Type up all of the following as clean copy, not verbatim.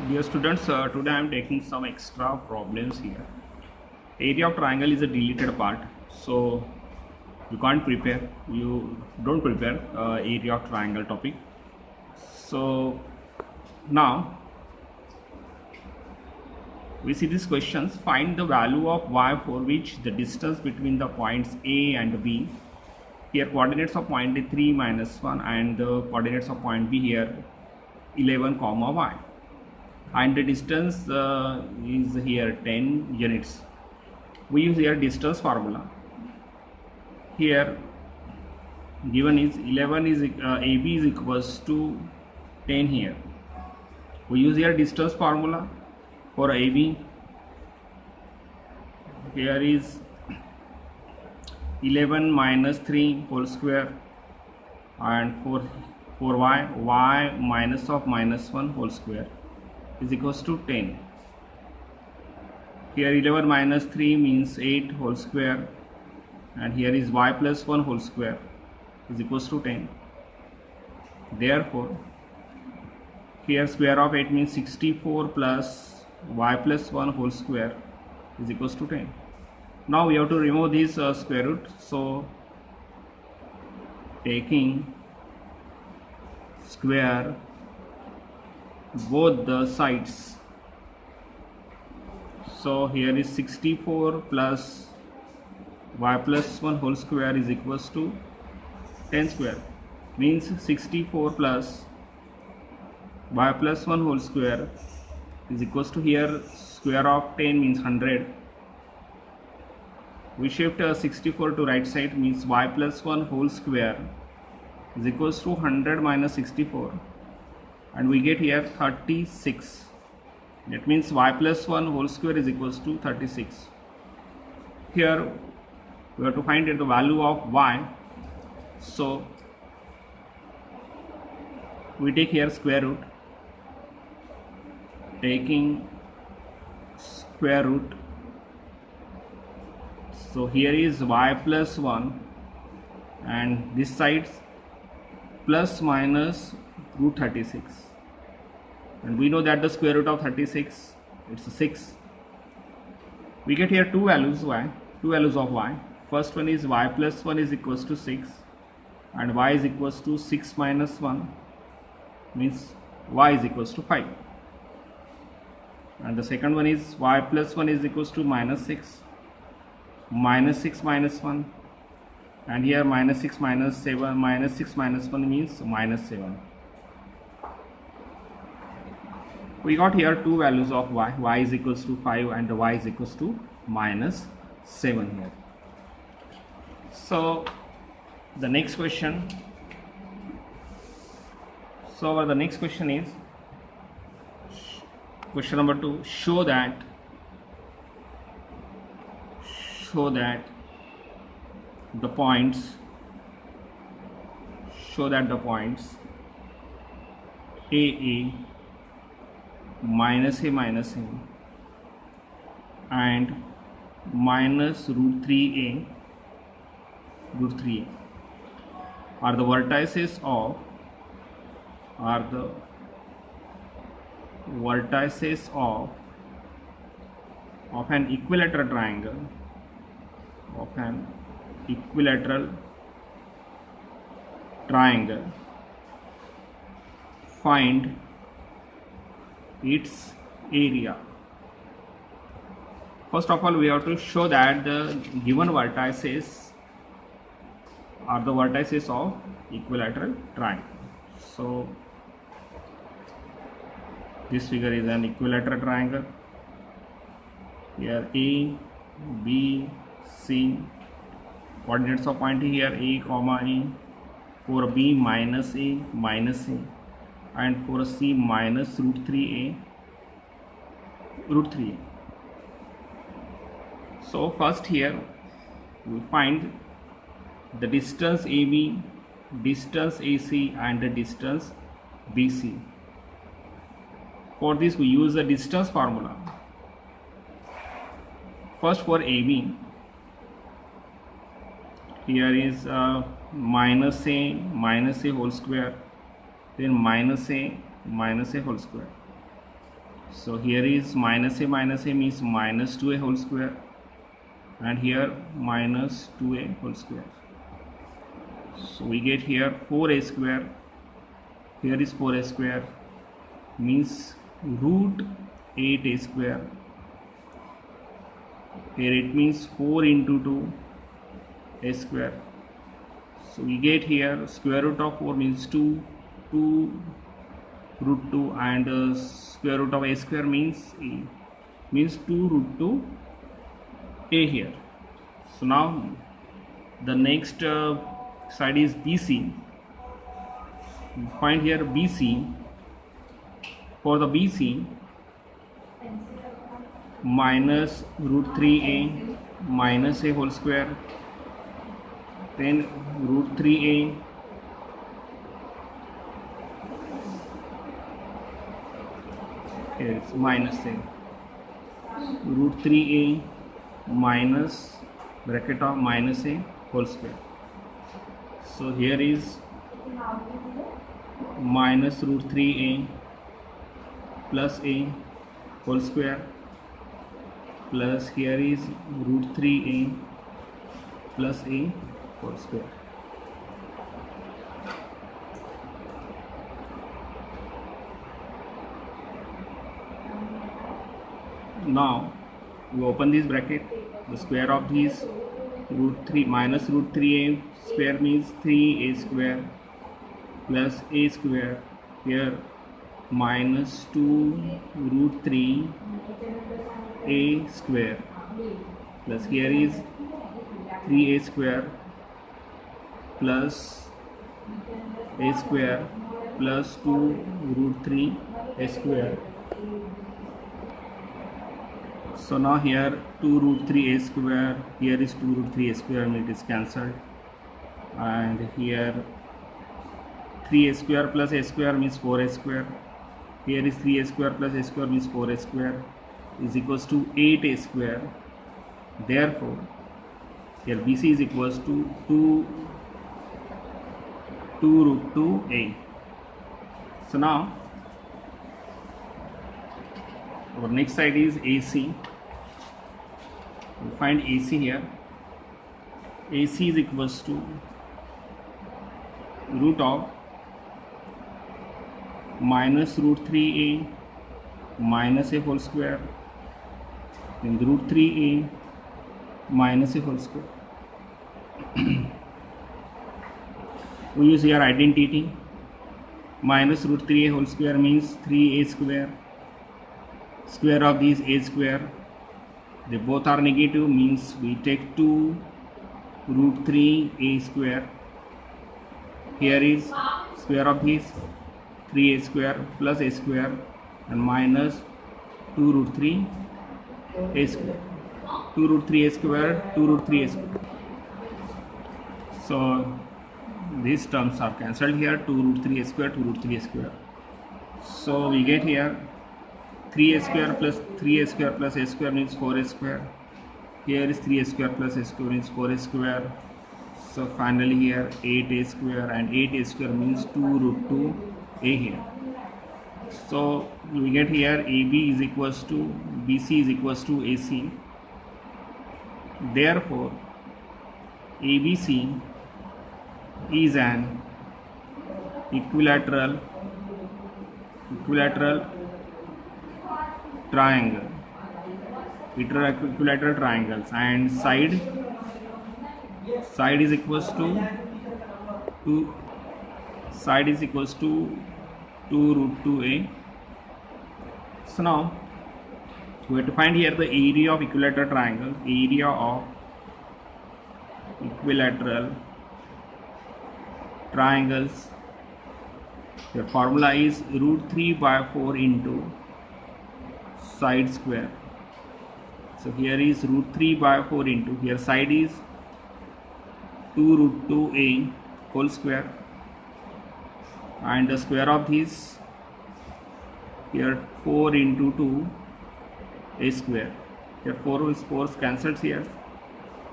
Dear students, today I am taking some extra problems here. Area of triangle is a deleted part, so you can't prepare. You don't prepare area of triangle topic. So now we see these questions. Find the value of y for which the distance between the points A and B. Here coordinates of point A 3 minus 1 and the coordinates of point B here 11 comma y. And the distance is here 10 units. We use here distance formula. Here given is 11 is AB is equals to 10 here. We use here distance formula for AB. Here is 11 minus 3 whole square, and for y minus of minus 1 whole square is equals to 10. Here 11 minus 3 means 8 whole square, and here is y plus 1 whole square is equals to 10. Therefore here square of 8 means 64 plus y plus 1 whole square is equals to 10. Now we have to remove this square root, so taking square both the sides, so here is 64 plus y plus 1 whole square is equals to 10 square, means 64 plus y plus 1 whole square is equals to, here square of 10 means 100. We shift 64 to right side, means y plus 1 whole square is equals to 100 minus 64, and we get here 36. That means y plus 1 whole square is equals to 36. Here we have to find the value of y, so we take here square root. Taking square root, so here is y plus 1 and this side plus minus root 36, and we know that the square root of 36 it's 6. We get here two values of y. First one is y plus 1 is equals to 6, and y is equals to 6 minus 1, means y is equals to 5. And the second one is y plus 1 is equals to minus 6 minus 1, and here minus 6 minus 7, minus 6 minus 1 means minus 7. We got here two values of y is equals to 5 and y is equals to minus 7 here. So the next question, is question number 2. Show that the points AA minus a and minus root 3a are the vertices of an equilateral triangle. Find its area. First of all, we have to show that the given vertices are the vertices of equilateral triangle. So this figure is an equilateral triangle. Here A, B, C, coordinates of point here a comma a, for B minus a, and for C minus root 3a. So first here we find the distance AB, distance AC, and the distance BC. For this we use the distance formula. First for AB, here is minus a whole square, then minus a whole square. So here is minus a means minus 2a whole square, and here minus 2a whole square. So we get here 4a square. Here is 4a square means root 8a square. Here it means 4 into 2 a square. So we get here square root of 4 means 2 root 2, and square root of a square means 2 root 2 a here. So now the next side is BC. Find here BC. For the BC, minus root 3a minus a whole square, then root 3a here is minus a root 3a minus bracket of minus a whole square. So here is minus root 3a plus a whole square, plus here is root 3a plus a whole square. Now we open this bracket. The square of this root 3 minus root 3a square means 3a square plus a square. Here minus 2 root 3 a square, plus here is 3a square plus a square plus 2 root 3 a square. So now here 2 root 3 a square, here is 2 root 3 a square, and it is cancelled, and here 3a square plus a square means 4a square. Here is 3a square plus a square means 4a square is equals to 8a square. Therefore here BC is equals to 2 root 2a. So now our next side is AC. We find AC here. AC is equals to root of minus root 3a minus a whole square, then root 3a minus a whole square. We use here identity. Minus root 3a whole square means 3a square. Square of these a square, they both are negative, means we take 2 root 3a square. Here is square of this 3a square plus a square, and minus 2 root 3 a square. 2 root 3 a square, 2 root 3 a square. So these terms are cancelled here, 2 root 3 a square, 2 root 3 a square. So we get here 3a square plus 3a square plus a square means 4a square. Here is 3a square plus a square means 4a square. So finally here 8a square, and 8a square means 2 root 2a here. So we get here AB is equals to BC is equals to AC. Therefore ABC is an equilateral triangle, equilateral triangles, and side is equals to 2 root 2a. So now we have to find here the area of equilateral triangle. Area of equilateral triangles, the formula is root 3 by 4 into side square. So here is root 3 by 4 into, here side is 2 root 2a whole square, and the square of this here 4 into 2 a square. Here 4 is 4 cancels here,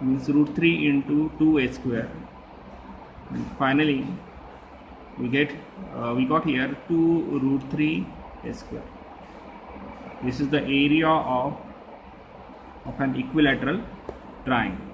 means root 3 into 2a square, and finally we got here 2 root 3 a square. This is the area of an equilateral triangle.